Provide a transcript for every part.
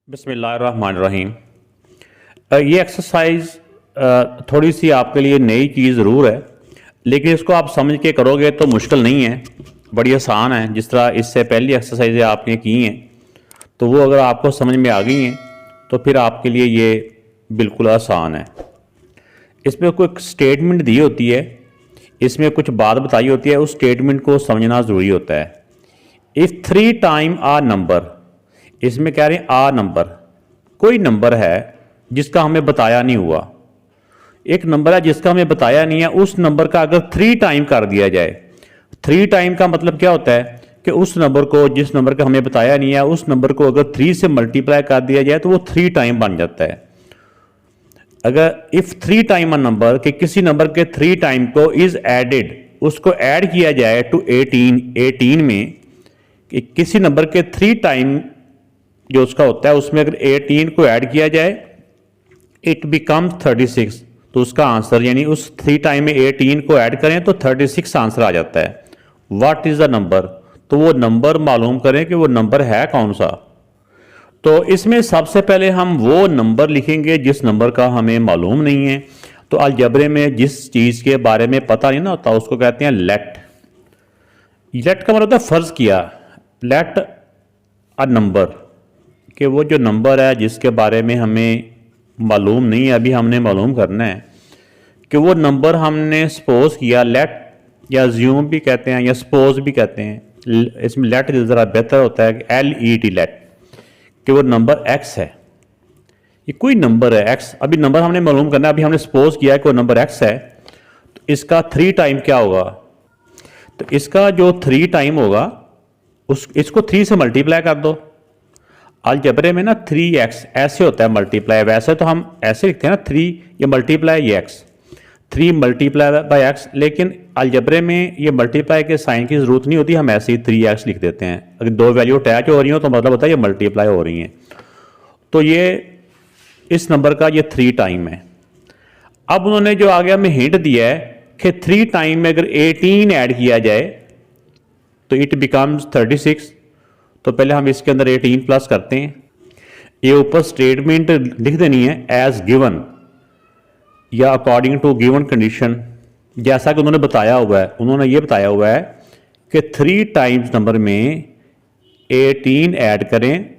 बिस्मिल्लाहिर्रहमानिर्रहीम। ये एक्सरसाइज थोड़ी सी आपके लिए नई चीज़ ज़रूर है, लेकिन इसको आप समझ के करोगे तो मुश्किल नहीं है, बड़ी आसान है। जिस तरह इससे पहली एक्सरसाइजें आपने की हैं तो वो अगर आपको समझ में आ गई हैं तो फिर आपके लिए ये बिल्कुल आसान है। इसमें कोई स्टेटमेंट दी होती है, इसमें कुछ बात बताई होती है, उस स्टेटमेंट को समझना ज़रूरी होता है। इफ़ 3 टाइम आ नंबर, इसमें कह रहे हैं आ नंबर, कोई नंबर है जिसका हमें बताया नहीं हुआ, एक नंबर है जिसका हमें बताया नहीं है, उस नंबर का अगर 3 टाइम कर दिया जाए। 3 टाइम का मतलब क्या होता है कि उस नंबर को, जिस नंबर का हमें बताया नहीं है, उस नंबर को अगर 3 से मल्टीप्लाई कर दिया जाए तो वो 3 टाइम बन जाता है। अगर इफ 3 टाइम अ नंबर, कि किसी नंबर के 3 टाइम को इज एडेड, उसको ऐड किया जाए टू 18 में, कि किसी नंबर के 3 टाइम जो उसका होता है उसमें अगर 18 को ऐड किया जाए, इट बिकम्स 36, तो उसका आंसर, यानी उस 3 टाइम में 18 को ऐड करें तो 36 आंसर आ जाता है। व्हाट इज द नंबर, तो वो नंबर मालूम करें कि वो नंबर है कौन सा। तो इसमें सबसे पहले हम वो नंबर लिखेंगे जिस नंबर का हमें मालूम नहीं है। तो अलजबरे में जिस चीज़ के बारे में पता नहीं ना होता उसको कहते हैं लेट। लेट का मतलब होता है फर्ज किया, लेट अ नंबर, कि वो जो नंबर है जिसके बारे में हमें मालूम नहीं है, अभी हमने मालूम करना है, कि वो नंबर हमने सपोज किया, लेट या ज्यूम भी कहते हैं या सपोज भी कहते हैं, इसमें लेट ज़रा बेहतर होता है, LET लेट, कि वो नंबर x है। ये कोई नंबर है x, अभी नंबर हमने मालूम करना है, अभी हमने सपोज किया है कि वो नंबर x है, तो इसका 3 टाइम क्या होगा, तो इसका जो 3 टाइम होगा इसको 3 से मल्टीप्लाई कर दो। अलजबरे में ना 3x ऐसे होता है मल्टीप्लाई, वैसे तो हम ऐसे लिखते हैं ना 3 ये मल्टीप्लाई ये x, 3 मल्टीप्लाई बाई x, लेकिन अलजबरे में ये मल्टीप्लाई के साइन की ज़रूरत नहीं होती, हम ऐसे ही 3x लिख देते हैं। अगर दो वैल्यू अटैच हो रही हो तो मतलब होता है ये मल्टीप्लाई हो रही हैं। तो ये इस नंबर का ये 3 टाइम है। अब उन्होंने जो आगे हमें हिंट दिया है कि 3 टाइम में अगर 18 ऐड किया जाए तो इट बिकम्स 36। तो पहले हम इसके अंदर 18 प्लस करते हैं, ये ऊपर स्टेटमेंट लिख देनी है एज गिवन या अकॉर्डिंग टू गिवन कंडीशन, जैसा कि उन्होंने बताया हुआ है। उन्होंने ये बताया हुआ है कि 3 टाइम्स नंबर में 18 ऐड करें,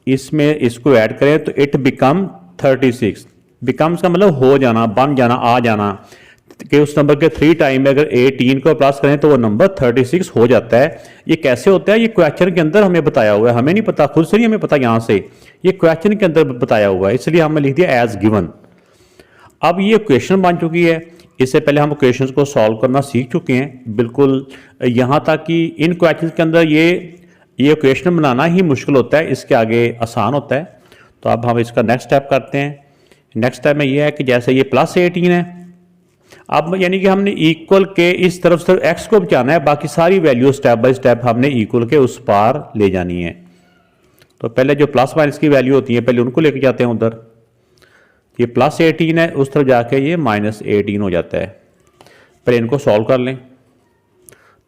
इसमें इसको ऐड करें तो इट बिकम 36। बिकम्स का मतलब हो जाना, बन जाना, आ जाना, कि उस नंबर के 3 टाइम में अगर 18 को प्लस करें तो वो नंबर 36 हो जाता है। ये कैसे होता है, ये क्वेश्चन के अंदर हमें बताया हुआ है, हमें नहीं पता, खुद से नहीं हमें पता, यहाँ से ये क्वेश्चन के अंदर बताया हुआ है, इसलिए हमने लिख दिया एज गिवन। अब ये क्वेश्चन बन चुकी है, इससे पहले हम क्वेश्चंस को सॉल्व करना सीख चुके हैं बिल्कुल, यहाँ तक कि इन क्वेश्चन के अंदर ये क्वेश्चन बनाना ही मुश्किल होता है, इसके आगे आसान होता है। तो अब हम इसका नेक्स्ट स्टेप करते हैं। नेक्स्ट स्टेप में ये है कि जैसे ये प्लस 18 है, अब यानी कि हमने इक्वल के इस तरफ से एक्स को बचाना है, बाकी सारी वैल्यू स्टेप बाय स्टेप हमने इक्वल के उस पार ले जानी है। तो पहले जो प्लस माइनस की वैल्यू होती है पहले उनको लेके जाते हैं उधर। ये प्लस 18 है, उस तरफ जाके ये माइनस 18 हो जाता है। पहले इनको सॉल्व कर लें,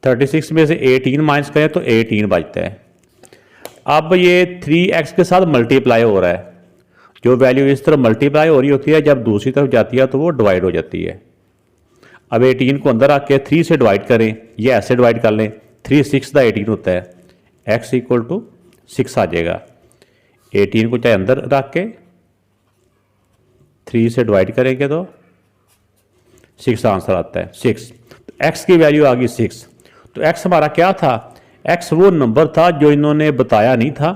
36 में से 18 माइनस करें तो 18 बचता है। अब ये 3x के साथ मल्टीप्लाई हो रहा है, जो वैल्यू इस तरफ मल्टीप्लाई हो रही होती है जब दूसरी तरफ जाती है तो वो डिवाइड हो जाती है। अब 18 को अंदर आके 3 से डिवाइड करें, ये ऐसे डिवाइड कर लें, 3 6 दा 18 होता है, x इक्वल टू 6 आ जाएगा। 18 को चाहे अंदर रख के 3 से डिवाइड करेंगे तो 6 आंसर आता है, 6। तो x की वैल्यू आ गई 6। तो x हमारा क्या था, x वो नंबर था जो इन्होंने बताया नहीं था,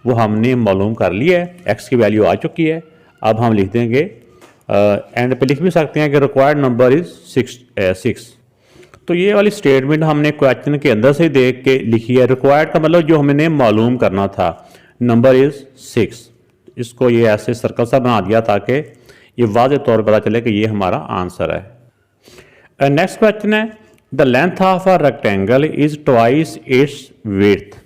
वो हमने मालूम कर लिया है, x की वैल्यू आ चुकी है। अब हम लिख देंगे, एंड पे लिख भी सकते हैं कि रिक्वायर्ड नंबर इज 6। तो ये वाली स्टेटमेंट हमने क्वेश्चन के अंदर से देख के लिखी है। रिक्वायर्ड का मतलब जो हमने मालूम करना था, नंबर इज 6। इसको ये ऐसे सर्कल सा बना दिया ताकि ये वाज़े तौर पर पता चले कि ये हमारा आंसर है। नेक्स्ट क्वेश्चन है, the length of a rectangle is twice its width.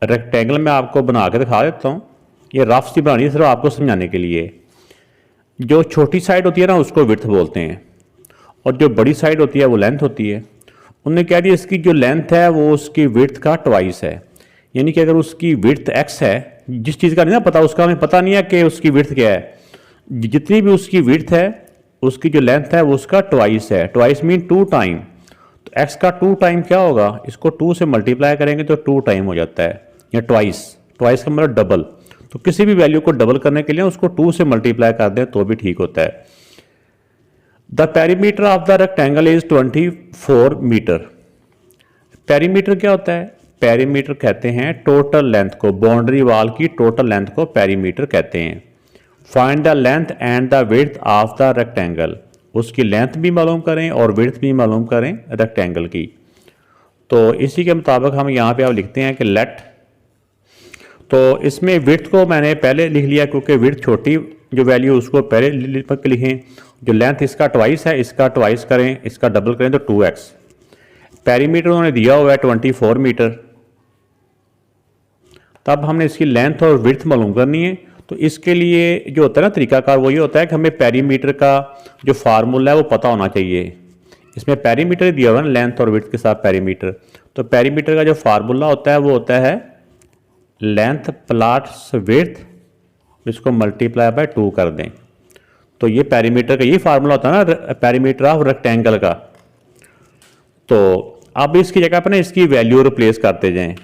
Rectangle में आपको बना के दिखा देता हूँ, ये रफ सी बनानी है सिर्फ आपको समझाने के लिए। जो छोटी साइड होती है ना उसको विड्थ बोलते हैं, और जो बड़ी साइड होती है वो लेंथ होती है। उन्होंने कह दिया इसकी जो लेंथ है वो उसकी विड्थ का ट्वाइस है, यानी कि अगर उसकी विड्थ x है जिस चीज़ का नहीं ना पता, उसका हमें पता नहीं है कि उसकी विड्थ क्या है। जितनी भी उसकी विड्थ है, उसकी जो लेंथ है वो उसका ट्वाइस है। Twice mean 2 time. तो x का 2 टाइम क्या होगा, इसको 2 से मल्टीप्लाई करेंगे तो 2 टाइम हो जाता है, या ट्वाइस। ट्वाइस का मतलब डबल। तो किसी भी वैल्यू को डबल करने के लिए उसको 2 से मल्टीप्लाई कर दें तो भी ठीक होता है। The perimeter of the rectangle is 24 metre. Perimeter क्या होता है? पेरीमीटर कहते हैं टोटल लेंथ को, बाउंड्री वॉल की टोटल लेंथ को पेरीमीटर कहते हैं। Find the length and the width of the rectangle. उसकी लेंथ भी मालूम करें और विड्थ भी मालूम करें रेक्टेंगल की। तो इसी के मुताबिक हम यहाँ पे आप लिखते हैं कि लेट। तो इसमें विड्थ को मैंने पहले लिख लिया क्योंकि विड्थ छोटी जो वैल्यू उसको पहले लिखें। जो लेंथ इसका ट्वाइस है, इसका ट्वाइस करें, इसका डबल करें तो 2x। पेरीमीटर उन्होंने दिया हुआ है 24 मीटर। तब हमने इसकी लेंथ और विड्थ मालूम करनी है। तो इसके लिए जो होता है ना तरीकाकार, वो ये होता है कि हमें पेरीमीटर का जो फार्मूला है वो पता होना चाहिए। इसमें पेरीमीटर दिया हुआ है ना, लेंथ और विड्थ के साथ पेरीमीटर। तो पेरीमीटर का जो फार्मूला होता है वो होता है लेंथ प्लस विड्थ, इसको मल्टीप्लाई बाय 2 कर दें। तो ये पेरीमीटर का ये फार्मूला होता है ना, पेरीमीटर ऑफ रेक्टेंगल का। तो अब इसकी जगह पर ना इसकी वैल्यू रिप्लेस करते जाएं।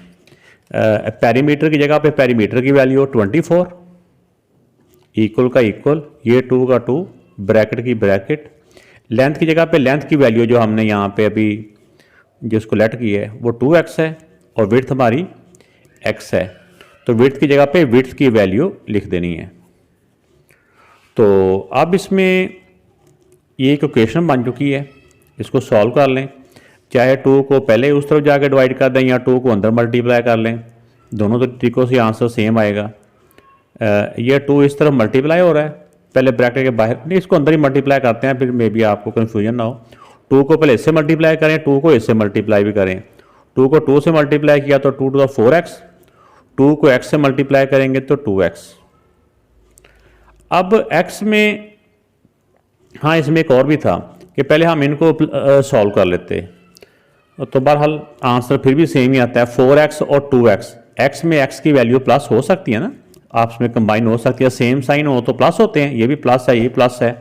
पेरीमीटर की जगह पे पेरीमीटर की वैल्यू 24, इक्वल का इक्वल, ये 2 का 2, ब्रैकेट की ब्रैकेट। लेंथ की जगह पे लेंथ की वैल्यू जो हमने यहाँ पे अभी जिसको लेट की है वो 2x है, और विड्थ हमारी x है। तो विड्थ की जगह पे विड्थ की वैल्यू लिख देनी है। तो अब इसमें ये एक इक्वेशन बन चुकी है, इसको सॉल्व कर लें। चाहे 2 को पहले उस तरफ जाके डिवाइड कर दें या 2 को अंदर मल्टीप्लाई कर लें, दोनों तरीकों से आंसर सेम आएगा। ये 2 इस तरफ मल्टीप्लाई हो रहा है, पहले ब्रैकेट के बाहर नहीं, इसको अंदर ही मल्टीप्लाई करते हैं, फिर मे बी आपको कन्फ्यूजन ना हो। 2 को पहले इससे मल्टीप्लाई करें, 2 को इससे मल्टीप्लाई भी करें। 2 को 2 से मल्टीप्लाई किया तो 2 टू द 4x, 2 को x से मल्टीप्लाई करेंगे तो 2x। अब x में, हाँ इसमें एक और भी था कि पहले हम इनको सॉल्व कर लेते, तो बहरहाल आंसर फिर भी सेम ही आता है, 4x और 2x। x में x की वैल्यू प्लस हो सकती है ना, आपस में कंबाइन हो सकती है, सेम साइन हो तो प्लस होते हैं, ये भी प्लस है, ये प्लस है।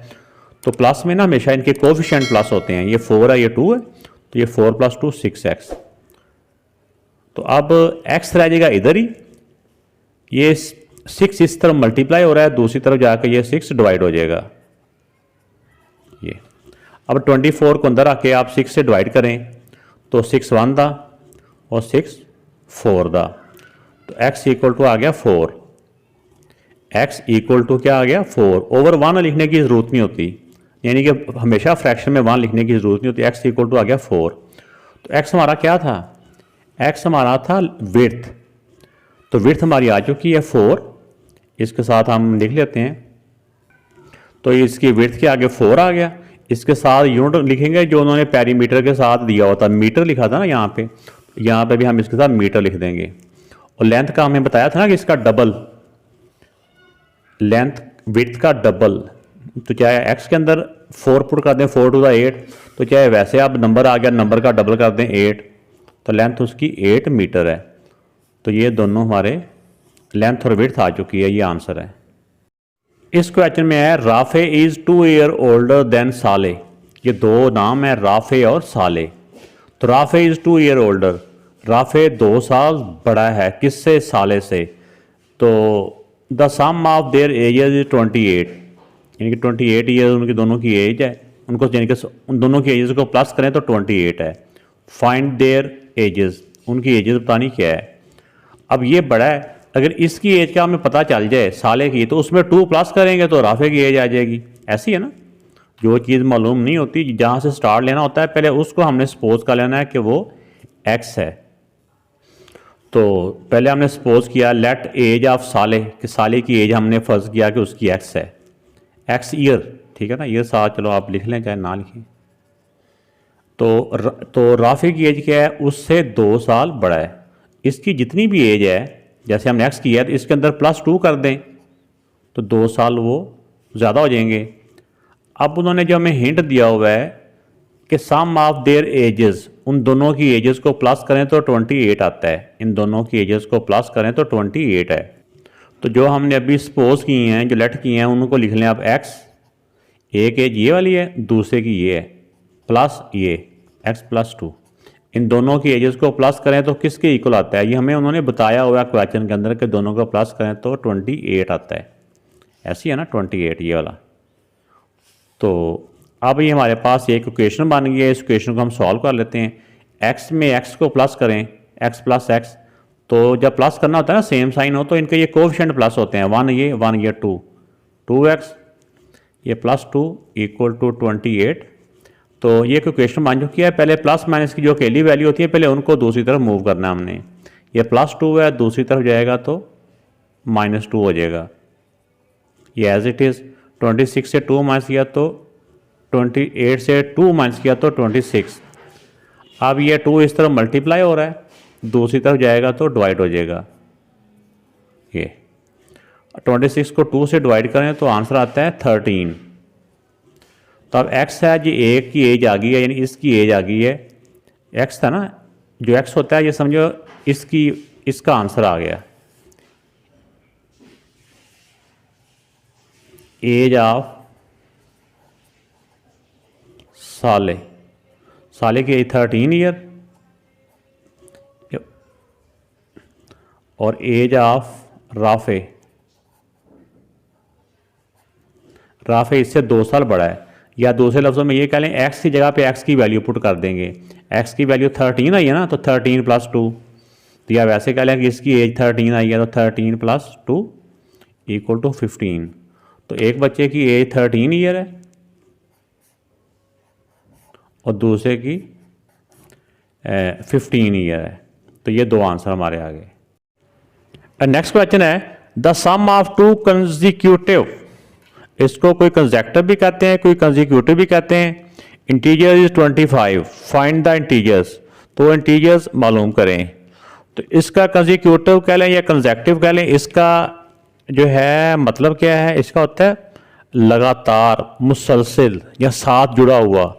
तो प्लस में ना हमेशा इनके कोफिशिएंट प्लस होते हैं, ये 4 है, ये 2 है, तो ये 4 + 2 6x। तो अब x रह जाएगा इधर ही, ये 6 इस तरफ मल्टीप्लाई हो रहा है, दूसरी तरफ जाकर ये 6 डिवाइड हो जाएगा ये। अब 24 को अंदर आके आप 6 से डिवाइड करें तो 6 1 दा और 6 4 दा, तो x इक्वल टू आ गया 4। x इक्वल टू क्या आ गया 4। ओवर 1 लिखने की ज़रूरत नहीं होती, यानी कि हमेशा फ्रैक्शन में 1 लिखने की ज़रूरत नहीं होती। x इक्वल टू आ गया 4। तो x हमारा क्या था? x हमारा था विड्थ। तो विड्थ हमारी आ चुकी है 4, इसके साथ हम लिख लेते हैं। तो इसकी विड्थ के आगे 4 आ गया, इसके साथ यूनिट लिखेंगे जो उन्होंने पेरीमीटर के साथ दिया होता, मीटर लिखा था ना यहाँ पे भी हम इसके साथ मीटर लिख देंगे। और लेंथ का हमें बताया था ना कि इसका डबल, लेंथ विड्थ का डबल। तो चाहे x के अंदर 4 पुट कर दें, 4 टू द 8, तो चाहे वैसे आप नंबर आ गया, नंबर का डबल कर दें 8, तो लेंथ उसकी 8 मीटर है। तो ये दोनों हमारे लेंथ और विड्थ आ चुकी है, ये आंसर है। इस क्वेश्चन में है Rafe is 2 year older than Sally. ये दो नाम है, राफे और साले। तो Rafe is 2 year older, Rafe 2 साल बड़ा है किससे? साले से। तो the sum of their ages is 28, यानी कि 28 ईयर उनकी दोनों की एज है। उनको यानी कि उन दोनों की एजेस को प्लस करें तो 28 है। फाइंड देयर एजेस, उनकी एजेस बतानी क्या है। अब ये बड़ा है, अगर इसकी एज का हमें पता चल जाए साले की, तो उसमें 2 प्लस करेंगे तो राफे की एज आ जाएगी। ऐसी है ना, जो चीज़ मालूम नहीं होती, जहाँ से स्टार्ट लेना होता है पहले उसको हमने सपोज कर लेना है कि वो x है। तो पहले हमने सपोज किया लेट एज ऑफ साले, कि साले की एज हमने फर्ज किया कि उसकी x है, x ईयर, ठीक है ना, ईयर साथ चलो आप लिख लें चाहे ना लिखें। तो राफे की एज क्या है? उससे 2 साल बड़ा है। इसकी जितनी भी एज है, जैसे हमने x की है तो इसके अंदर +2 कर दें तो 2 साल वो ज़्यादा हो जाएंगे। अब उन्होंने जो हमें हिंट दिया हुआ है कि सम ऑफ देयर एजेस, उन दोनों की एजेस को प्लस करें तो 28 आता है। इन दोनों की एजेस को प्लस करें तो 28 है। तो जो हमने अभी सपोज किए हैं, जो लेट किए हैं, उनको लिख लें आप एक्स। एक एज ये वाली है, दूसरे की ये है, प्लस ये एक्स प्लस 2। इन दोनों की एजेस को प्लस करें तो किसके इक्वल आता है? ये हमें उन्होंने बताया हुआ क्वेश्चन के अंदर कि दोनों को प्लस करें तो 28 आता है। ऐसी है ना 28 ये वाला। तो अब ये हमारे पास एक इक्वेशन बन गई है। इस इक्वेशन को हम सॉल्व कर लेते हैं। एक्स में एक्स को प्लस करें, एक्स प्लस एक्स, तो जब प्लस करना होता है ना सेम साइन हो तो इनके ये कोएफिशिएंट प्लस होते हैं, 1 ये 2, 2x ये प्लस 2 इक्वल टू 28। तो ये इक्वेशन बन चुकी है। पहले प्लस माइनस की जो अकेली वैल्यू होती है पहले उनको दूसरी तरफ मूव करना है हमने। ये +2 है, दूसरी तरफ जाएगा तो -2 हो जाएगा। ये एज इट इज़ 26 से 2 माइनस किया तो 28 से 2 माइनस किया तो 26। अब ये 2 इस तरफ मल्टीप्लाई हो रहा है, दूसरी तरफ जाएगा तो डिवाइड हो जाएगा। ये 26 को 2 से डिवाइड करें तो आंसर आता है 13। तो अब x है जी, एक की एज आ गई है, यानी इसकी एज आ गई है। x था ना, जो x होता है ये समझो इसका आंसर आ गया। एज ऑफ साले की एज 13 ईयर और एज ऑफ राफे इससे 2 साल बड़ा है। या दूसरे लफ्ज़ों में ये कह लें x की जगह पे x की वैल्यू पुट कर देंगे। x की वैल्यू 13 आई है ना, तो 13 + 2। तो या वैसे कह लें कि इसकी एज 13 आई है तो 13 + 2 इक्वल टू 15। तो एक बच्चे की एज 13 ईयर है और दूसरे की 15 ईयर है। तो ये 2 आंसर हमारे आ गए। नेक्स्ट क्वेश्चन है द सम ऑफ 2 कंसेक्यूटिव, इसको कोई कंसेक्टिव भी कहते हैं, कोई कंसेक्यूटिव भी कहते हैं। Integer is 25, find the integers. तो इंटीजर्स मालूम करें। तो इसका कंसेक्यूटिव कह लें या कंसेक्टिव कह लें, इसका जो है मतलब क्या है? इसका होता है लगातार, मुसलसिल या साथ जुड़ा हुआ।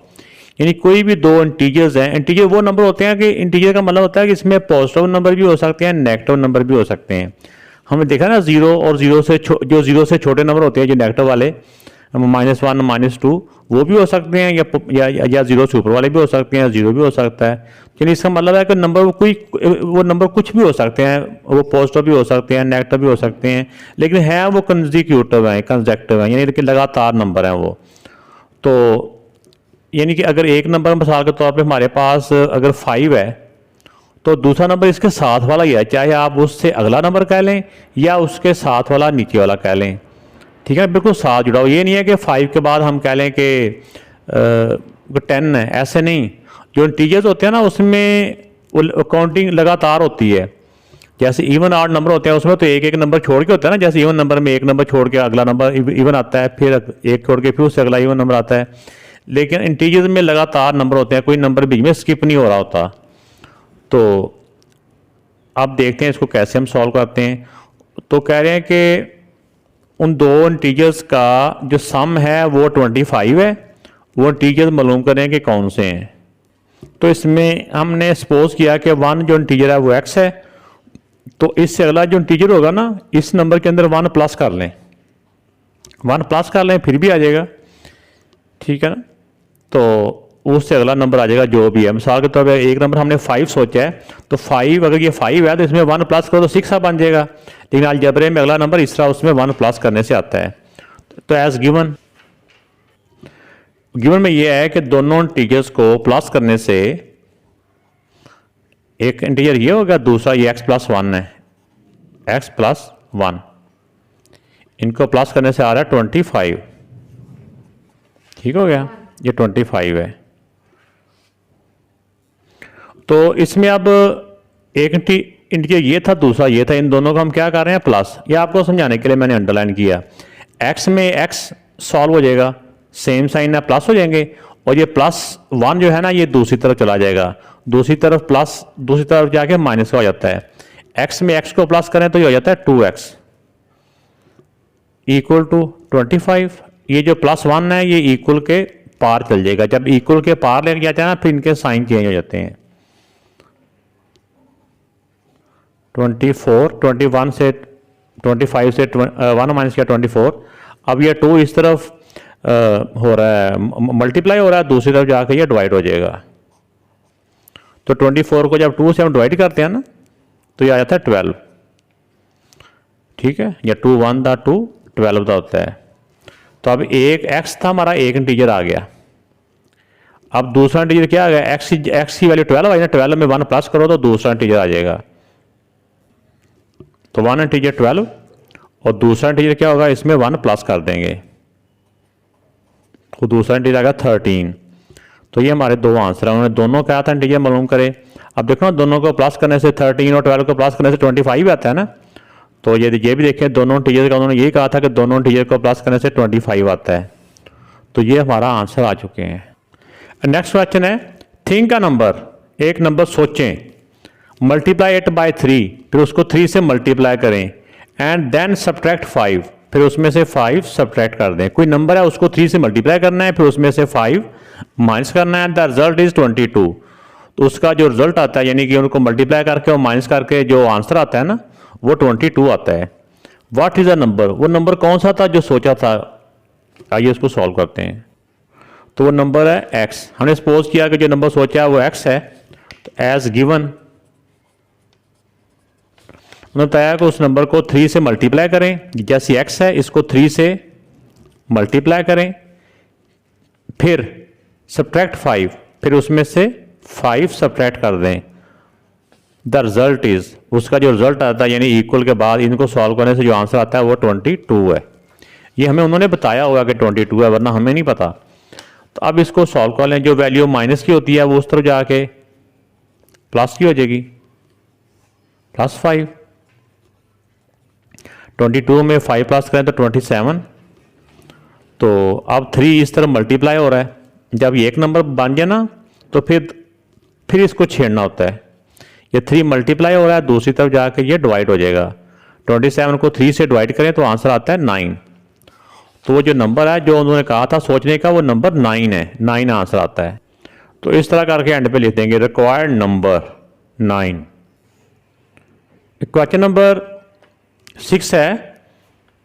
यानी कोई भी 2 इंटीजर्स हैं, इंटीजर वो नंबर होते हैं कि इंटीजर का मतलब होता है कि इसमें पॉजिटिव नंबर भी हो सकते हैं, नेगेटिव नंबर भी हो सकते हैं। हमने देखा ना 0 और 0 से जो 0 से छोटे नंबर होते हैं जो नेगेटिव वाले, -1 -2, वो भी हो सकते हैं या 0 से ऊपर वाले भी हो सकते हैं, 0 भी हो सकता है। यानी इसका मतलब है कि नंबर वो नंबर कुछ भी हो सकते हैं, वो पॉजिटिव भी हो सकते हैं, नेगेटिव भी हो सकते हैं, लेकिन है वो कंसेक्यूटिव हैं, कंसेक्टिव हैं, यानी कि लगातार नंबर हैं वो। तो यानी कि अगर एक नंबर मिसाल के तौर पे हमारे पास अगर 5 है तो दूसरा नंबर इसके साथ वाला ही है, चाहे आप उससे अगला नंबर कह लें या उसके साथ वाला नीचे वाला कह लें। ठीक है, बिल्कुल साथ जुड़ा हो। ये नहीं है कि 5 के बाद हम कह लें कि 10 है, ऐसे नहीं। जो इंटीजर्स होते हैं ना उसमें काउंटिंग लगातार होती है। जैसे इवन आड नंबर होते हैं उसमें तो एक नंबर छोड़ के होता है ना, जैसे इवन नंबर में एक नंबर छोड़ के अगला नंबर इवन आता है, फिर एक छोड़ के फिर उससे अगला इवन नंबर आता है। लेकिन इंटीजर्स में लगातार नंबर होते हैं, कोई नंबर बीच में स्किप नहीं हो रहा होता। तो अब देखते हैं इसको कैसे हम सॉल्व करते हैं। तो कह रहे हैं कि उन 2 इंटीजर्स का जो सम है वो 25 है, वो इंटीजर्स मालूम करें कि कौन से हैं। तो इसमें हमने सपोज किया कि 1 जो इंटीजर है वो x है, तो इससे अगला जो इंटीजर होगा ना इस नंबर के अंदर 1 प्लस कर लें, 1 प्लस कर लें फिर भी आ जाएगा। ठीक है ना, तो उससे अगला नंबर आ जाएगा जो भी है। मिसाल के तौर पर एक नंबर हमने 5 सोचा है, तो 5 अगर ये 5 है तो इसमें 1 प्लस करो तो 6 बन जाएगा। लेकिन अलजेब्रे में अगला नंबर इस तरह उसमें 1 प्लस करने से आता है। तो एज गिवन में ये है कि दोनों इंटीजर्स को प्लस करने से एक इंटीजर ये होगा, दूसरा ये x + 1 है, x + 1, इनको प्लस करने से आ रहा है 25। ठीक हो गया, ये 25 है। तो इसमें अब एक इंटीजर ये था, दूसरा ये था, इन दोनों को हम क्या कर रहे हैं प्लस। ये आपको समझाने के लिए मैंने अंडरलाइन किया। x में x सॉल्व हो जाएगा, सेम साइन है, प्लस हो जाएंगे, और ये +1 जो है ना ये दूसरी तरफ चला जाएगा, दूसरी तरफ जाके माइनस का हो जाता है। x में x को प्लस करें तो ये हो जाता है 2x इक्वल टू 25। ये जो +1 है ये इक्वल के पार चल जाएगा। जब इक्वल के पार लेके जाते हैं ना फिर इनके साइन चेंज हो जाते हैं। 24 21 से 25 से 1 माइनस किया 24। अब ये 2 इस तरफ हो रहा है, मल्टीप्लाई हो रहा है, दूसरी तरफ जाकर ये डिवाइड हो जाएगा। तो 24 को जब 2 से हम डिवाइड करते हैं ना तो ये आ जाता है 12। ठीक है, या 2 1 था 2 12 का होता है। तो अब एक x था हमारा, एक इंटीजर आ गया। अब दूसरा इंटीजर क्या आ गया, x की वैल्यू 12 आई ना, 12 में 1 प्लस करो तो दूसरा इंटीजर आ जाएगा। तो 1 इंटीजर 12 और दूसरा इंटीजर क्या होगा, इसमें 1 प्लस कर देंगे तो दूसरा इंटीजर आएगा 13। तो ये हमारे दो आंसर है। उन्होंने दोनों क्या था इंटीजर मालूम करे। अब देखो ना, दोनों को प्लस करने से 13 और 12 को प्लस करने से 25 आता है ना। तो ये भी देखें, दोनों इंटीजर का उन्होंने यही कहा था कि दोनों इंटीजर को प्लस करने से 25 आता है। तो ये हमारा आंसर आ चुके हैं। नेक्स्ट क्वेश्चन है, थिंक का नंबर, एक नंबर सोचें, मल्टीप्लाई इट बाय 3, फिर उसको 3 से मल्टीप्लाई करें, एंड देन सब्ट्रैक्ट 5, फिर उसमें से 5 सब्ट्रैक्ट कर दें। कोई नंबर है उसको 3 से मल्टीप्लाई करना है, फिर उसमें से 5 माइनस करना है, द रिजल्ट इज 22। तो उसका जो रिजल्ट आता है, यानी कि उनको मल्टीप्लाई करके और माइनस करके जो आंसर आता है ना, वो 22 आता है। व्हाट इज अ नंबर, वो नंबर कौन सा था जो सोचा था। आइए उसको सॉल्व करते हैं। तो वो नंबर है x। हमने सपोज किया कि जो नंबर सोचा है वो x है। तो एज गिवन उन्होंने बताया कि उस नंबर को 3 से मल्टीप्लाई करें, जैसे x है इसको 3 से मल्टीप्लाई करें, फिर सब्ट्रैक्ट 5, फिर उसमें से 5 सब्ट्रैक्ट कर दें। द रिजल्ट इज, उसका जो रिजल्ट आता है यानी इक्वल के बाद इनको सॉल्व करने से जो आंसर आता है वो 22 है। ये हमें उन्होंने बताया होगा कि 22 है, वरना हमें नहीं पता। तो अब इसको सॉल्व कर लें। जो वैल्यू माइनस की होती है वो उस तरफ जाके प्लस की हो जाएगी, +5। 22 में 5 प्लस करें तो 27। तो अब 3 इस तरफ मल्टीप्लाई हो रहा है। जब ये एक नंबर बन जाए ना तो फिर इसको छेड़ना होता है। ये 3 मल्टीप्लाई हो रहा है, दूसरी तरफ जाकर ये डिवाइड हो जाएगा। 27 को 3 से डिवाइड करें तो आंसर आता है 9। तो वो जो नंबर है जो उन्होंने कहा था सोचने का, वो नंबर 9 है। 9 आंसर आता है। तो इस तरह करके एंड पे लिख देंगे रिक्वायर्ड नंबर 9। क्वेश्चन नंबर 6 है,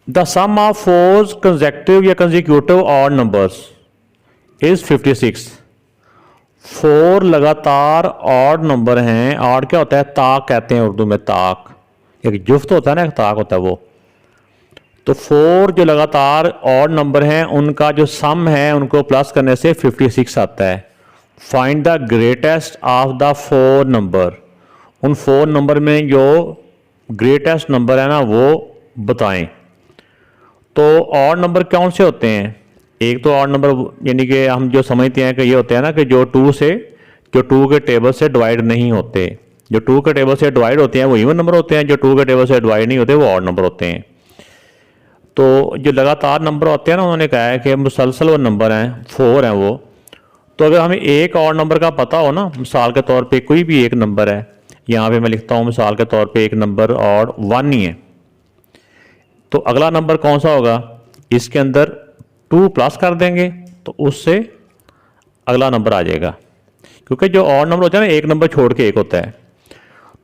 द सम ऑफ 4 कंसेक्यूटिव या कंसेक्यूटिव ऑड नंबर्स इज 56। 4 लगातार ऑड नंबर हैं। ऑड क्या होता है, ताक कहते हैं उर्दू में, ताक एक जुफ्त होता है ना, एक ताक होता है वो। तो 4 जो लगातार ऑड नंबर हैं उनका जो सम है उनको प्लस करने से 56 आता है। Find the greatest of the 4 number, उन 4 नंबर में जो ग्रेटेस्ट नंबर है ना वो बताएं। तो ऑड नंबर कौन से होते हैं, एक तो ऑड नंबर यानी कि हम जो समझते हैं कि ये होते हैं ना कि जो 2 के टेबल से डिवाइड नहीं होते। जो 2 के टेबल से डिवाइड होते हैं वो इवन नंबर होते हैं, जो 2 के टेबल से डिवाइड नहीं होते वो ऑड नंबर होते हैं। तो जो लगातार नंबर होते हैं ना, उन्होंने कहा है कि मुसलसल वो नंबर हैं 4 हैं वो। तो अगर हमें एक और नंबर का पता हो ना, मिसाल के तौर पे कोई भी एक नंबर है, यहाँ पे मैं लिखता हूँ मिसाल के तौर पे एक नंबर और 1 ही है, तो अगला नंबर कौन सा होगा, इसके अंदर 2 प्लस कर देंगे तो उससे अगला नंबर आ जाएगा। क्योंकि जो और नंबर होता है ना, एक नंबर छोड़ के एक होता है,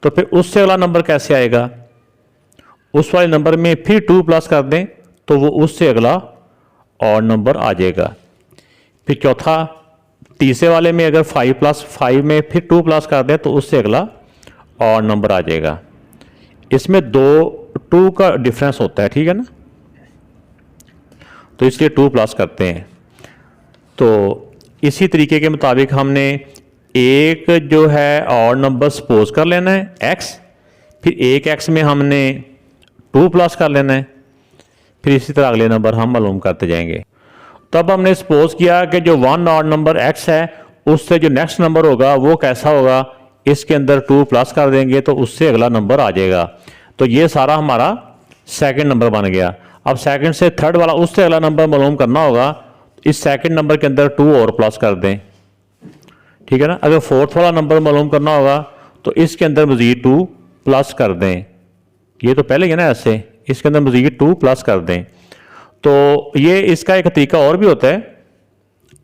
तो फिर उससे अगला नंबर कैसे आएगा, उस वाले नंबर में फिर 2 प्लस कर दें तो वो उससे अगला और नंबर आ जाएगा। फिर चौथा, तीसरे वाले में अगर 5 प्लस 5 में फिर 2 प्लस कर दें तो उससे अगला और नंबर आ जाएगा। इसमें 2 का डिफरेंस होता है, ठीक है ना, तो इसलिए 2 प्लस करते हैं। तो इसी तरीके के मुताबिक हमने एक जो है और नंबर सपोज कर लेना है x, फिर एक x में हमने 2 प्लस कर लेना है, फिर इसी तरह अगले नंबर हम मालूम करते जाएंगे। तब हमने सपोज किया कि जो 1 ऑड नंबर x है उससे जो नेक्स्ट नंबर होगा वो कैसा होगा, इसके अंदर 2 प्लस कर देंगे तो उससे अगला नंबर आ जाएगा। तो ये सारा हमारा सेकंड नंबर बन गया। अब सेकंड से थर्ड वाला उससे अगला नंबर मालूम करना होगा, इस सेकंड नंबर के अंदर 2 और प्लस कर दें, ठीक है ना। अगर फोर्थ वाला नंबर मालूम करना होगा तो इसके अंदर मजीद 2 प्लस कर दें। ये तो पहले ही है ना, ऐसे इसके अंदर मजीद 2 प्लस कर दें। तो ये इसका एक तरीका और भी होता है,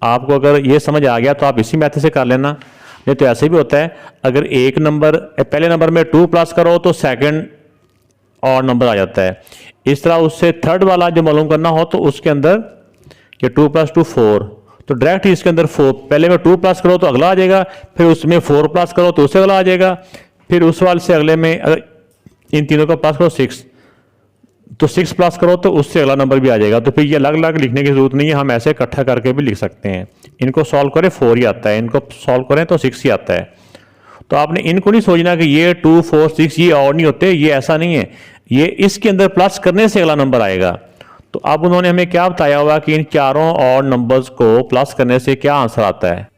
आपको अगर ये समझ आ गया तो आप इसी मैथड से कर लेना। नहीं तो ऐसे भी होता है, अगर एक नंबर पहले नंबर में 2 प्लस करो तो सेकंड ऑड नंबर आ जाता है। इस तरह उससे थर्ड वाला जो मालूम करना हो तो उसके अंदर कि 2 + 2 4, तो डायरेक्ट इसके अंदर 4, पहले में 2 प्लस करो तो अगला आ जाएगा, फिर उसमें 4 प्लस करो तो उससे अगला आ जाएगा, फिर उस वाले से अगले में अगर इन तीनों का प्लस करो 6, तो 6 प्लस करो तो उससे अगला नंबर भी आ जाएगा। तो फिर ये अलग अलग लिखने की जरूरत नहीं है, हम ऐसे इकट्ठा करके भी लिख सकते हैं। इनको सॉल्व करें 4 ही आता है, इनको सॉल्व करें तो 6 ही आता है। तो आपने इनको नहीं सोचना कि ये 2 4 6 ये और नहीं होते, ये ऐसा नहीं है, ये इसके अंदर प्लस करने से अगला नंबर आएगा। तो अब उन्होंने हमें क्या बताया हुआ कि इन चारों ऑड नंबर्स को प्लस करने से क्या आंसर आता है।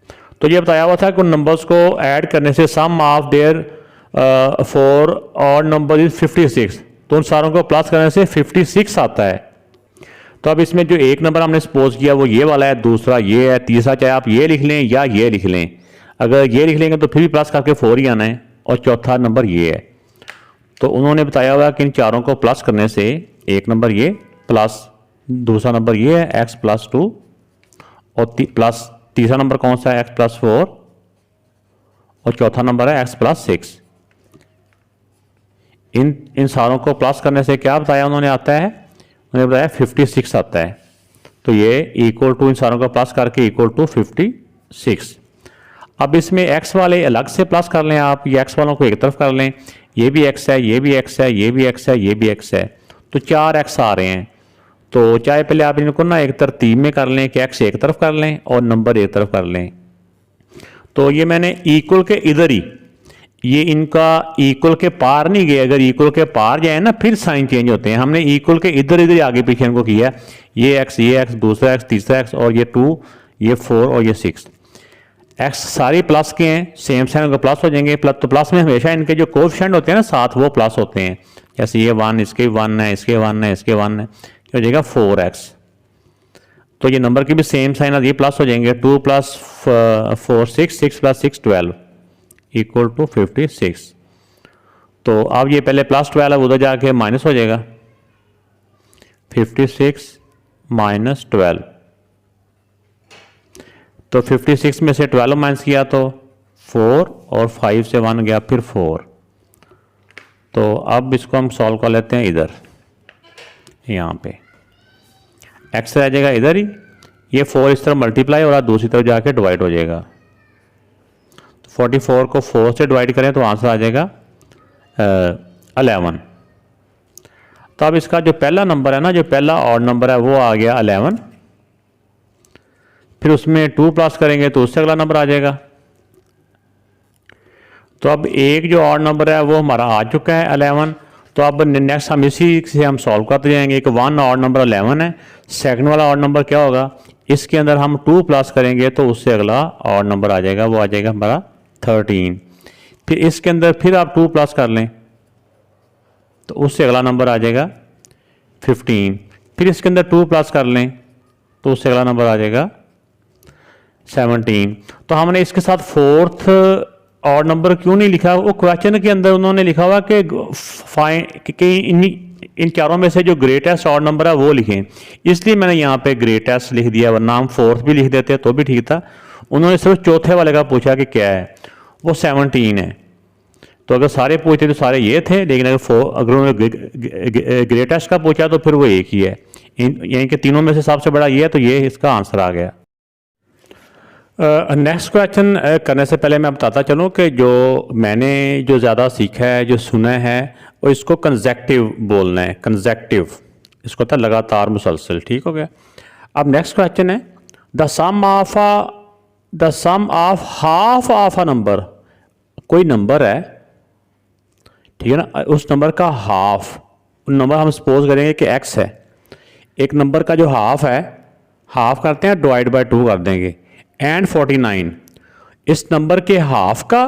तो ये बताया हुआ था कि उन नंबर्स को ऐड करने से sum of their 4 odd number is 56, तो उन सारों को प्लस करने से 56 आता है। तो अब इसमें जो एक नंबर हमने सपोज किया वो ये वाला है, दूसरा ये है, तीसरा चाहे आप ये लिख लें या ये लिख लें, अगर ये लिख लेंगे तो फिर भी प्लस करके 4 ही आना है, और चौथा नंबर ये है। तो उन्होंने बताया हुआ कि इन चारों को प्लस करने से एक नंबर ये प्लस, दूसरा नंबर ये है x + 2, और प्लस तीसरा नंबर कौन सा है x + 4, और चौथा नंबर है x + 6। इन सारों को प्लस करने से क्या बताया उन्होंने आता है, उन्होंने बताया 56 आता है। तो ये इक्वल टू इन सारों को प्लस करके इक्वल टू 56। अब इसमें x वाले अलग से प्लस कर लें आप, ये x वालों को एक तरफ कर लें, ये भी x है, ये भी x है, ये भी x है, ये भी x है, तो 4 x आ रहे हैं। तो चाहे पहले आप इनको ना एक तरतीब में कर लें कि x एक तरफ कर लें और नंबर एक तरफ कर लें। तो ये मैंने इक्वल के इधर ही, ये इनका इक्वल के पार नहीं गए, अगर इक्वल के पार जाए ना फिर साइन चेंज होते हैं। हमने इक्वल के इधर इधर आगे पीछे इनको किया, ये x, दूसरा x, तीसरा x, और ये 2, ये 4 और ये 6। x सारे प्लस के हैं, सेम साइन को प्लस हो जाएंगे। प्लस तो प्लस में हमेशा इनके जो कोएफिशिएंट होते हैं ना साथ, वो प्लस होते हैं। जैसे ये 1, इसके 1 है, इसके 1 है, इसके 1 है, हो जाएगा 4x। तो ये नंबर के भी सेम साइन ये प्लस हो जाएंगे। 2 + 4 6, 6 + 6 12 इक्वल टू 56। तो अब ये पहले +12 है, उधर जाके माइनस हो जाएगा, 56 - 12। तो 56 में से 12 माइनस किया तो 4, और 5 से 1 गया फिर 4। तो अब इसको हम सॉल्व कर लेते हैं इधर, यहाँ पे x रह जाएगा इधर ही, ये 4 इस तरफ मल्टीप्लाई और दूसरी तरफ जाके डिवाइड हो जाएगा। 44 को 4 से डिवाइड करें तो आंसर आ जाएगा 11। तो अब इसका जो पहला नंबर है ना, जो पहला ऑड नंबर है वो आ गया 11, फिर उसमें 2 प्लस करेंगे तो उससे अगला नंबर आ जाएगा। तो अब एक जो ऑड नंबर है वो हमारा आ चुका है 11। तो अब नेक्स्ट हम इसी से हम सॉल्व करते जाएंगे कि 1 ऑड नंबर 11 है, सेकंड वाला ऑड नंबर क्या होगा, इसके अंदर हम 2 प्लस करेंगे तो उससे अगला ऑड नंबर आ जाएगा, वो आ जाएगा हमारा 13। फिर इसके अंदर फिर आप 2 प्लस कर लें तो उससे अगला नंबर आ जाएगा 15। फिर इसके अंदर 2 प्लस कर लें तो उससे अगला नंबर आ जाएगा 17। तो हमने इसके साथ फोर्थ ऑड नंबर क्यों नहीं लिखा, वो क्वेश्चन के अंदर उन्होंने लिखा हुआ कि इन चारों में से जो ग्रेटेस्ट ऑड नंबर है वो लिखें, इसलिए मैंने यहाँ पे ग्रेटेस्ट लिख दिया, वरना हम फोर्थ भी लिख देते तो भी ठीक था। उन्होंने सिर्फ चौथे वाले का पूछा कि क्या है, वो 17 है। तो अगर सारे पूछते तो सारे ये थे, लेकिन अगर उन्होंने ग्रेटेस्ट का पूछा तो फिर वो एक ही है, यानी कि तीनों में से सबसे बड़ा ये है, तो ये इसका आंसर आ गया। नेक्स्ट क्वेश्चन करने से पहले मैं बताता चलूँ कि जो मैंने जो ज़्यादा सीखा है, जो सुना है, वो इसको कंसेक्टिव बोलना है, कंसेक्टिव, इसको होता है लगातार मुसलसल। ठीक हो गया। अब नेक्स्ट क्वेश्चन है the sum of half of a number. कोई नंबर है, ठीक है ना, उस नंबर का हाफ, नंबर हम सपोज करेंगे कि x है, एक नंबर का जो हाफ है, हाफ करते हैं डिवाइड बाय 2 कर देंगे, एंड 49, इस नंबर के हाफ का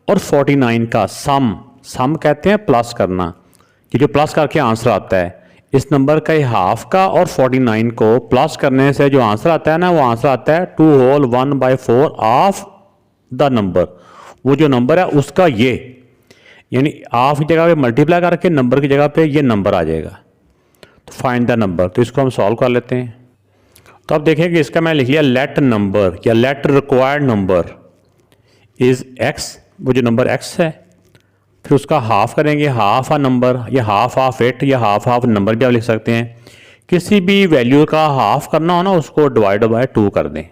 और 49 का सम कहते हैं प्लस करना, कि जो प्लस करके आंसर आता है, इस नंबर का हाफ का और 49 को प्लस करने से जो आंसर आता है ना, वो आंसर आता है 2 होल 1/4 ऑफ द नंबर। वो जो नंबर है उसका ये, यानी ऑफ की जगह पे मल्टीप्लाई करके नंबर की जगह पे ये नंबर आ जाएगा। तो फाइंड द नंबर, तो इसको हम सॉल्व कर लेते हैं। तो अब देखें कि इसका मैं लिख लिया लेट नंबर या late required number is x, वो जो नंबर x है, फिर उसका हाफ करेंगे, हाफ आ नंबर या हाफ इट या हाफ नंबर भी आप लिख सकते हैं। किसी भी वैल्यू का हाफ करना हो ना उसको डिवाइड बाय 2 कर दें,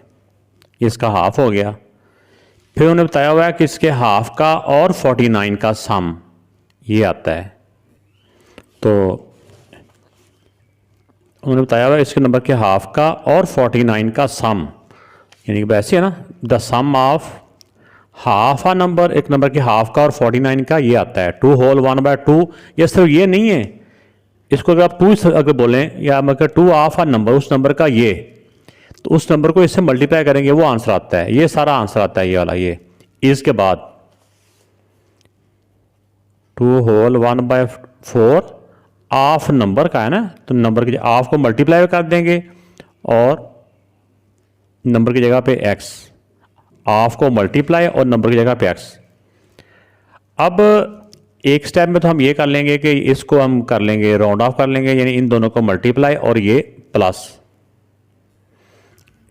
इसका हाफ हो गया। फिर उन्होंने बताया हुआ है कि इसके हाफ का और 49 का सम ये आता है। तो उन्होंने बताया हुआ है इसके नंबर के हाफ का और 49 का सम, यानी कि वैसे है ना, the sum of half a number, एक नंबर के हाफ का और 49 का ये आता है 2 होल 1/2। ये सिर्फ ये नहीं है, इसको अगर आप 2 अगर बोलें या मतलब 2 ऑफ आ नंबर, उस नंबर का ये, तो उस नंबर को इससे मल्टीप्लाई करेंगे वो आंसर आता है, ये सारा आंसर आता है ये वाला। ये इसके बाद 2 होल 1/4 ऑफ नंबर का है ना, तो नंबर के ऑफ को मल्टीप्लाई कर देंगे और नंबर की जगह पे x, ऑफ को मल्टीप्लाई और नंबर की जगह पे x। अब एक स्टेप में तो हम ये कर लेंगे कि इसको हम कर लेंगे राउंड ऑफ कर लेंगे, यानी इन दोनों को मल्टीप्लाई और ये प्लस,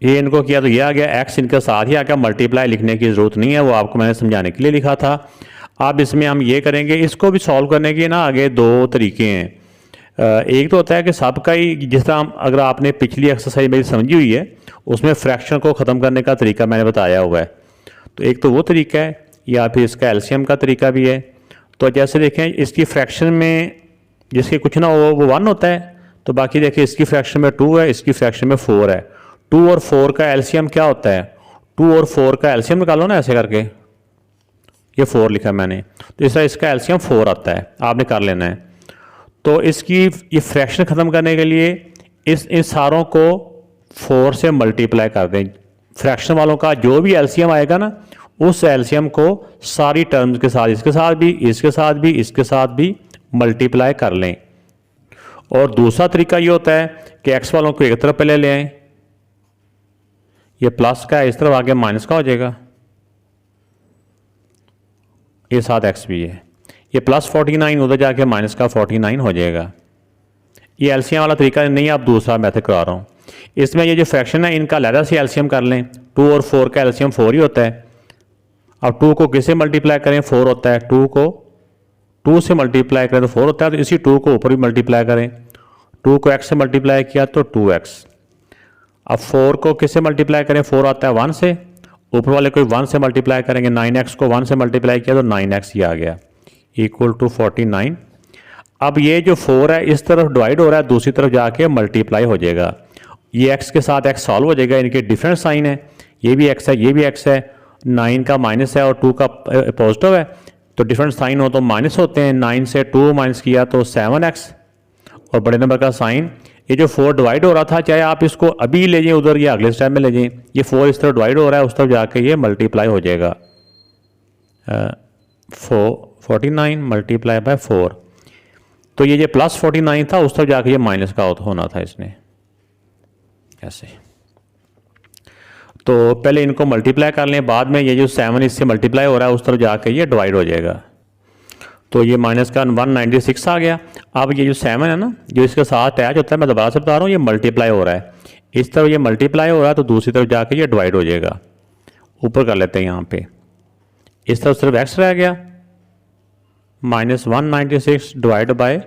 ये इनको किया तो ये आ गया, x इनके साथ ही आ गया, मल्टीप्लाई लिखने की ज़रूरत नहीं है, वो आपको मैंने समझाने के लिए लिखा था। अब इसमें हम ये करेंगे, इसको भी सॉल्व करने के ना आगे 2 तरीके हैं। एक तो होता है कि सबका ही, जिस तरह अगर आपने पिछली एक्सरसाइज मेरी समझी हुई है उसमें फ्रैक्शन को ख़त्म करने का तरीका मैंने बताया हुआ है, तो एक तो वो तरीका है, या फिर इसका एलसीएम का तरीका भी है। तो जैसे देखें इसकी फ्रैक्शन में जिसके कुछ ना हो वो 1 होता है, तो बाकी देखिए इसकी फ्रैक्शन में 2 है, इसकी फ्रैक्शन में 4 है। 2 और 4 का एलसीएम क्या होता है, 2 और 4 का एलसीएम निकालो ना ऐसे करके, ये 4 लिखा मैंने, तो इस तरह इसका एलसीएम 4 आता है, आपने कर लेना है। तो इसकी ये फ्रैक्शन ख़त्म करने के लिए इन सारों को 4 से मल्टीप्लाई कर दें। फ्रैक्शन वालों का जो भी एलसीएम आएगा ना, उस एलसीएम को सारी टर्म्स के साथ, इसके साथ भी, इसके साथ भी, इसके साथ भी मल्टीप्लाई कर लें। और दूसरा तरीका ये होता है कि एक्स वालों को एक तरफ पहले ले आएं, ये प्लस का है, इस तरफ आगे माइनस का हो जाएगा, ये साथ एक्स भी है, ये प्लस 49 उधर जाके माइनस का 49 हो जाएगा। ये एलसीएम वाला तरीका नहीं, आप दूसरा मैथड करा रहा हूँ। इसमें ये जो फ्रैक्शन है इनका अलग से एलसीएम कर लें, 2 और 4 का एलसीएम 4 ही होता है। अब 2 को किससे मल्टीप्लाई करें, 4 होता है, 2 को 2 से मल्टीप्लाई करें तो 4 होता है, तो इसी 2 को ऊपर भी मल्टीप्लाई करें, 2 को x से मल्टीप्लाई किया तो 2x। अब 4 को किससे मल्टीप्लाई करें, 4 आता है 1 से, ऊपर वाले को 1 से मल्टीप्लाई करेंगे, 9x को 1 से मल्टीप्लाई किया तो 9x ही आ गया, इक्वल टू 49। अब ये जो 4 है इस तरफ डिवाइड हो रहा है, दूसरी तरफ जाके मल्टीप्लाई हो जाएगा, ये x के साथ x सॉल्व हो जाएगा, इनके डिफरेंट साइन है, ये भी x है, ये भी x है, 9 का माइनस है और 2 का पॉजिटिव है, तो डिफरेंट साइन हो तो माइनस होते हैं, 9 से 2 माइनस किया तो 7x, और बड़े नंबर का साइन, ये जो 4 डिवाइड हो रहा था, चाहे आप इसको अभी ले जाएं उधर या अगले स्टेप में ले जाएं, ये 4 इस तरफ डिवाइड हो रहा है, उस तरफ जाके ये मल्टीप्लाई हो जाएगा, 49 मल्टीप्लाई बाय 4, तो ये प्लस 49 था, उस तरफ जाके ये माइनस का होना था इसने, ऐसे। तो पहले इनको मल्टीप्लाई कर लें, बाद में ये जो 7 इससे मल्टीप्लाई हो रहा है उस तरफ जाके ये डिवाइड हो जाएगा, तो ये माइनस का 196 आ गया। अब ये जो 7 है ना, जो इसके साथ अटैच होता है, मैं दोबारा से बता रहा हूँ, ये मल्टीप्लाई हो रहा है, इस तरफ ये मल्टीप्लाई हो रहा है तो दूसरी तरफ जाके ये डिवाइड हो जाएगा। ऊपर कर लेते हैं यहाँ पे, इस तरफ सिर्फ एक्स रह गया, -196 डिवाइड बाय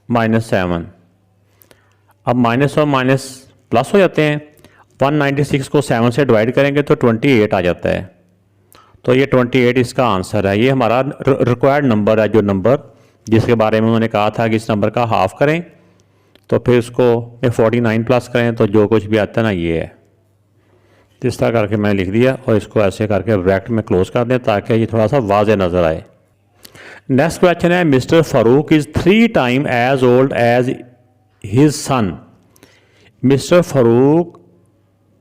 -7। अब माइनस और माइनस प्लस हो जाते हैं, 196 को 7 से डिवाइड करेंगे तो 28 आ जाता है, तो ये 28 इसका आंसर है। ये हमारा रिक्वायर्ड नंबर है, जो नंबर जिसके बारे में उन्होंने कहा था कि इस नंबर का हाफ करें, तो फिर उसको 49 प्लस करें तो जो कुछ भी आता है ना ये है। इस तरह करके मैंने लिख दिया और इसको ऐसे करके ब्रैकेट में क्लोज कर दें ताकि ये थोड़ा सा वाज़े नज़र आए। नेक्स्ट क्वेश्चन है, mister Farooq is 3 time as old as his son. Mister Farooq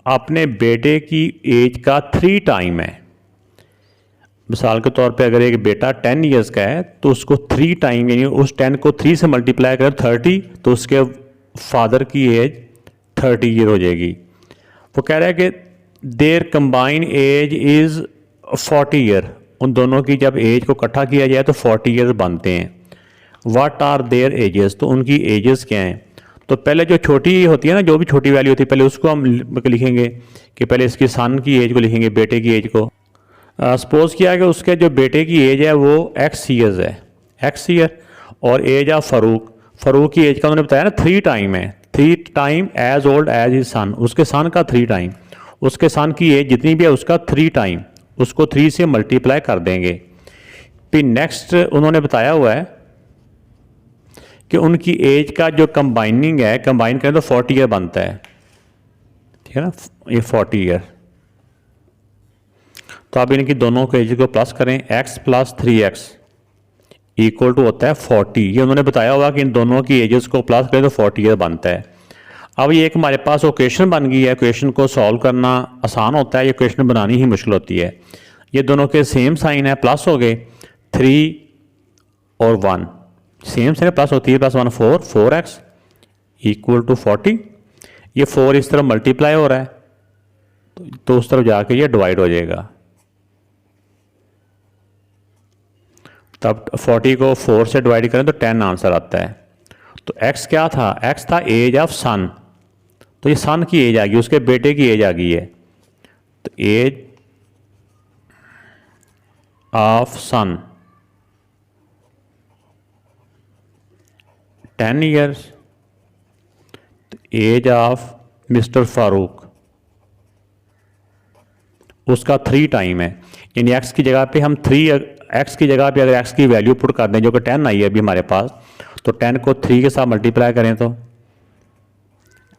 अपने बेटे की एज का 3 टाइम है। मिसाल के तौर पे अगर एक बेटा 10 ईयर्स का है तो उसको 3 टाइम, यानी उस 10 को 3 से मल्टीप्लाई कर 30, तो उसके फादर की एज 30 ईयर हो जाएगी। वो कह रहा है कि their combine age is 40 year, उन दोनों की जब एज को इकट्ठा किया जाए तो 40 ईयर बनते हैं। व्हाट आर देयर एजेस, तो उनकी एजेस क्या हैं। तो पहले जो छोटी होती है ना, जो भी छोटी वैल्यू होती है, पहले उसको हम लिखेंगे कि पहले इसकी सन की एज को लिखेंगे, बेटे की एज को, सपोज किया कि उसके जो बेटे की एज है वो एक्स ईयर्स है, एक्स ईयर, और एज ऑफ फ़ारूक की एज का उन्होंने बताया ना 3 टाइम है, 3 time as old as his son, उसके सन का 3 टाइम, उसके सन की एज जितनी भी है उसका 3 टाइम, उसको 3 से मल्टीप्लाई कर देंगे। फिर नेक्स्ट उन्होंने बताया हुआ है कि उनकी एज का जो कंबाइनिंग है, कंबाइन करें तो 40 ईयर बनता है, ठीक है ना, ये 40 ईयर। तो आप इनकी दोनों के एज को प्लस करें, x plus 3x equal to होता है 40। ये उन्होंने बताया हुआ कि इन दोनों की एजेस को प्लस करें तो 40 ईयर बनता है। अब ये एक हमारे पास इक्वेशन बन गई है, इक्वेशन को सॉल्व करना आसान होता है, ये इक्वेशन बनानी ही मुश्किल होती है। ये दोनों के सेम साइन है, प्लस हो गए 3 और 1, सेम साइन प्लस होती है, प्लस 1 4, 4x इक्वल टू 40। ये 4 इस तरफ मल्टीप्लाई हो रहा है तो उस तरफ जाके ये डिवाइड हो जाएगा। तब 40 को 4 से डिवाइड करें तो 10 आंसर आता है। तो x क्या था, x था एज ऑफ सन, तो ये सन की एज आ गई, उसके बेटे की एज आ गई है, तो एज ऑफ सन 10 ईयर्स, तो एज ऑफ मिस्टर फारूक उसका 3 टाइम है, यानी x की जगह पे हम 3, x की जगह पे अगर x की वैल्यू पुट कर दें जो कि 10 आई है अभी हमारे पास, तो 10 को 3 के साथ मल्टीप्लाई करें तो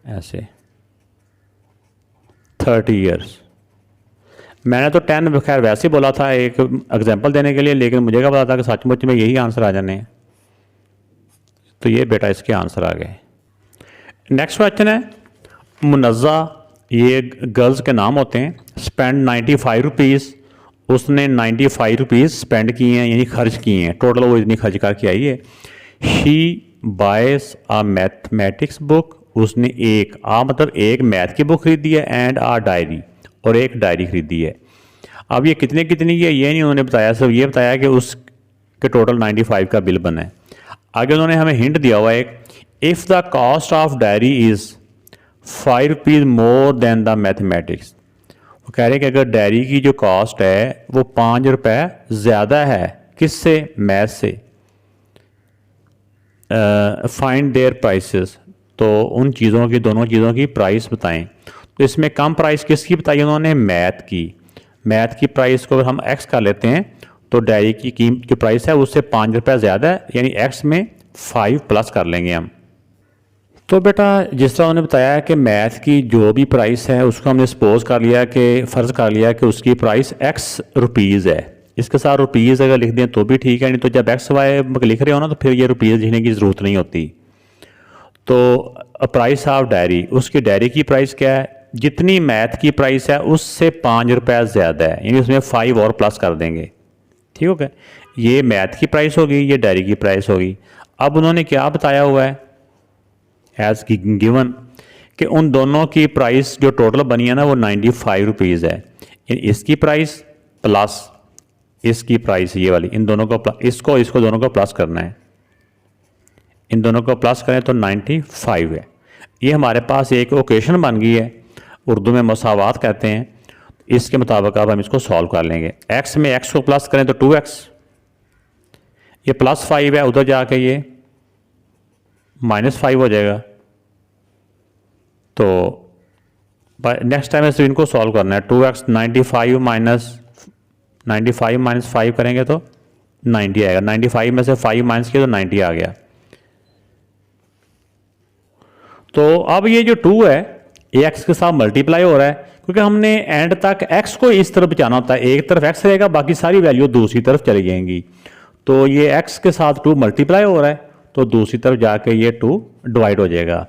ऐसे 30 ईयर्स। मैंने तो 10 खैर वैसे ही बोला था एक एग्जांपल देने के लिए, लेकिन मुझे क्या पता था कि सचमुच में यही आंसर आ जाने हैं। तो ये बेटा इसके आंसर आ गए। नेक्स्ट क्वेश्चन है मुनज़्ज़ा, ये गर्ल्स के नाम होते हैं। स्पेंड 95 रुपीज़, उसने 95 रुपीज़ स्पेंड किए हैं, यानी खर्च किए हैं, टोटल वो इतनी खर्च करके आई है। She bias a mathematics book, उसने एक मतलब एक मैथ की बुक खरीदी है, एंड आ डायरी, और एक डायरी खरीदी है। अब ये कितने कितनी है ये नहीं उन्होंने बताया, सिर्फ ये बताया कि उसके टोटल 95 का बिल बना है। आगे उन्होंने हमें हिंट दिया हुआ है, if the cost of diary is 5 rupees more than the mathematics. वो कह रहे हैं कि अगर डायरी की जो कॉस्ट है वो 5 रुपये ज़्यादा है, किससे, मैथ से, फाइंड देयर प्राइसेस, तो उन चीज़ों की, दोनों चीज़ों की प्राइस बताएं। तो इसमें कम प्राइस किसकी बताई उन्होंने, मैथ की। मैथ की प्राइस को अगर हम x कर लेते हैं तो डायरी की कीमत जो प्राइस है उससे 5 रुपये ज़्यादा है, यानी x में 5 प्लस कर लेंगे हम। तो बेटा जिस तरह उन्होंने बताया कि मैथ की जो भी प्राइस है उसको हमने सपोज कर लिया कि फ़र्ज़ कर लिया कि उसकी प्राइस x रुपीज़ है, इसके साथ रुपीज़ अगर लिख दें तो भी ठीक है, नहीं तो जब एक्स वाई लिख रहे हो ना तो फिर ये रुपीज़ लिखने की ज़रूरत नहीं होती। तो प्राइस ऑफ डायरी, उसकी डायरी की प्राइस क्या है, जितनी मैथ की प्राइस है उससे 5 रुपये ज़्यादा है, यानी उसमें 5 और प्लस कर देंगे, ठीक हो गया। ये मैथ की प्राइस होगी, ये डायरी की प्राइस होगी। अब उन्होंने क्या बताया हुआ है एज गिवन कि उन दोनों की प्राइस जो टोटल बनी है ना वो 95 रुपीज़ है, इसकी प्राइस प्लस इसकी प्राइस ये वाली, इन दोनों को इसको दोनों को प्लस करना है, इन दोनों को प्लस करें तो 95 है। ये हमारे पास एक ओकेशन बन गई है, उर्दू में मसावात कहते हैं। इसके मुताबिक अब हम इसको सॉल्व कर लेंगे। x में x को प्लस करें तो 2x, ये +5 है, उधर जाके ये -5 हो जाएगा। तो नेक्स्ट टाइम से इनको सॉल्व करना है। 2x 95 माइनस 5 करेंगे तो 90 आएगा, 95 में से 5 माइनस किया तो 90 आ गया। तो अब ये जो 2 है ये x के साथ मल्टीप्लाई हो रहा है, क्योंकि हमने एंड तक x को इस तरफ जाना होता है, एक तरफ x रहेगा बाकी सारी वैल्यू दूसरी तरफ चली जाएंगी। तो ये x के साथ 2 मल्टीप्लाई हो रहा है तो दूसरी तरफ जाके ये 2 डिवाइड हो जाएगा।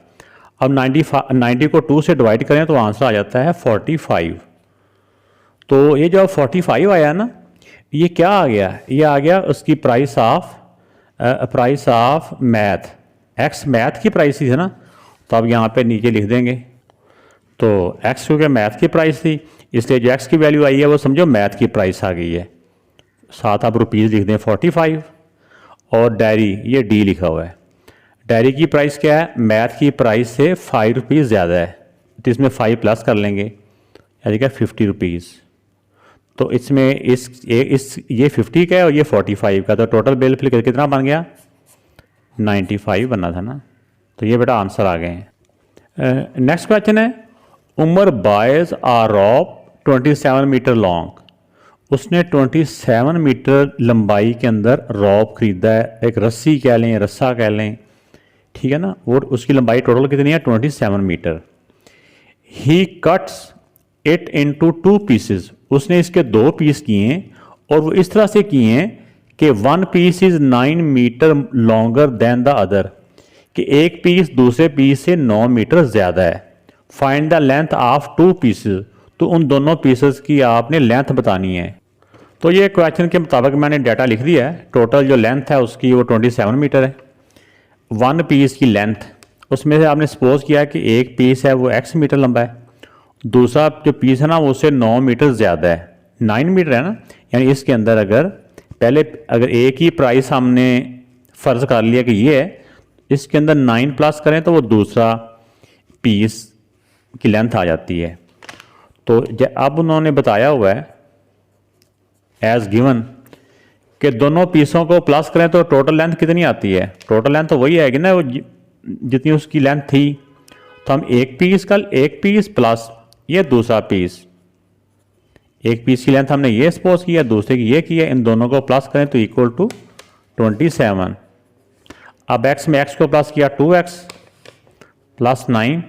अब 90 को 2 से डिवाइड करें तो आंसर आ जाता है 45। तो ये जो 45 आया ना, ये क्या आ गया, ये आ गया उसकी price of math, x math की प्राइस थी ना, तो अब यहाँ पे नीचे लिख देंगे। तो x क्योंकि मैथ की प्राइस थी इसलिए जो x की वैल्यू आई है वो समझो मैथ की प्राइस आ गई है, साथ आप रुपीज़ लिख दें 45, और डायरी ये D लिखा हुआ है। डायरी की प्राइस क्या है, मैथ की प्राइस से 5 रुपीज़ ज़्यादा है, तो इसमें 5 प्लस कर लेंगे, यानी क्या 50 रुपीज़। तो इसमें ये 50 का है और ये 45 का, तो टोटल बिल फिर कितना बन गया? 95 बनना था ना। तो ये बेटा आंसर आ गए हैं। नेक्स्ट क्वेश्चन है, उमर बायज आ रॉप 27 मीटर लॉन्ग। उसने 27 मीटर लंबाई के अंदर रॉप खरीदा है, एक रस्सी कह लें, रस्सा कह लें, ठीक है ना, और उसकी लंबाई टोटल कितनी है? 27 metre. He cuts it into 2 pieces. उसने इसके 2 पीस किए और वो इस तरह से किए हैं कि 1 piece is 9 metre longer than the other, कि एक पीस दूसरे पीस से 9 मीटर ज़्यादा है। Find the length of 2 pieces. तो उन दोनों पीसेस की आपने लेंथ बतानी है। तो ये क्वेश्चन के मुताबिक मैंने डाटा लिख दिया है। टोटल जो लेंथ है उसकी वो 27 मीटर है। 1 पीस की लेंथ, उसमें से आपने सपोज किया कि एक पीस है वो x मीटर लंबा है, दूसरा जो पीस है ना वो उससे 9 मीटर ज़्यादा है, 9 मीटर है ना। यानी इसके अंदर अगर एक ही प्राइस हमने फ़र्ज़ कर लिया कि ये है, इसके अंदर 9 प्लस करें तो वो दूसरा पीस की लेंथ आ जाती है। तो अब उन्होंने बताया हुआ है एज गिवन कि दोनों पीसों को प्लस करें तो टोटल लेंथ कितनी आती है? टोटल लेंथ तो वही आएगी ना, वो जितनी उसकी लेंथ थी। तो हम एक पीस प्लस ये दूसरा पीस, एक पीस की लेंथ हमने ये सपोज किया, दूसरे की ये किया, इन दोनों को प्लस करें तो इक्वल टू 27। अब x में x को प्लस किया 2x प्लस 9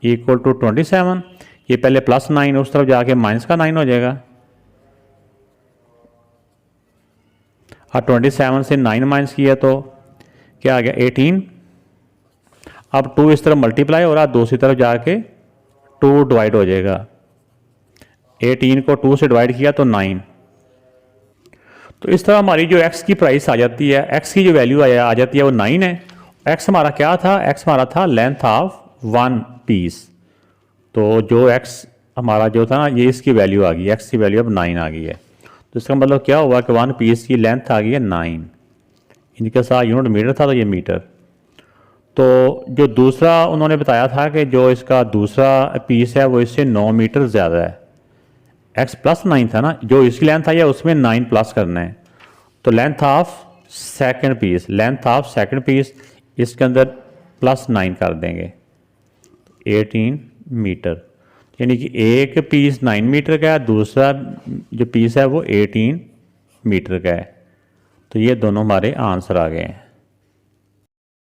इक्वल टू 27। ये पहले प्लस 9 उस तरफ जाके माइनस का 9 हो जाएगा, और 27 से 9 माइनस किया तो क्या आ गया? 18। अब 2 इस तरफ मल्टीप्लाई हो रहा, दूसरी तरफ जाके 2 डिवाइड हो जाएगा। 18 को 2 से डिवाइड किया तो 9। तो इस तरह हमारी जो x की प्राइस आ जाती है, x की जो वैल्यू आ जाती है वो 9 है। x हमारा क्या था? x हमारा था लेंथ ऑफ 1 पीस। तो जो x हमारा जो था ना, ये इसकी वैल्यू आ गई, x की वैल्यू अब 9 आ गई है। तो इसका मतलब क्या हुआ कि 1 पीस की लेंथ आ गई है 9। इनके साथ यूनिट मीटर था तो ये मीटर। तो जो दूसरा उन्होंने बताया था कि जो इसका दूसरा पीस है वो इससे 9 मीटर ज़्यादा है, x प्लस 9 था ना, जो इसकी लेंथ आई है उसमें 9 प्लस करना है। तो लेंथ ऑफ सेकंड पीस इसके अंदर प्लस 9 कर देंगे, 18 मीटर। यानी कि एक पीस 9 मीटर का है, दूसरा जो पीस है वो 18 मीटर का है। तो ये दोनों हमारे आंसर आ गए हैं।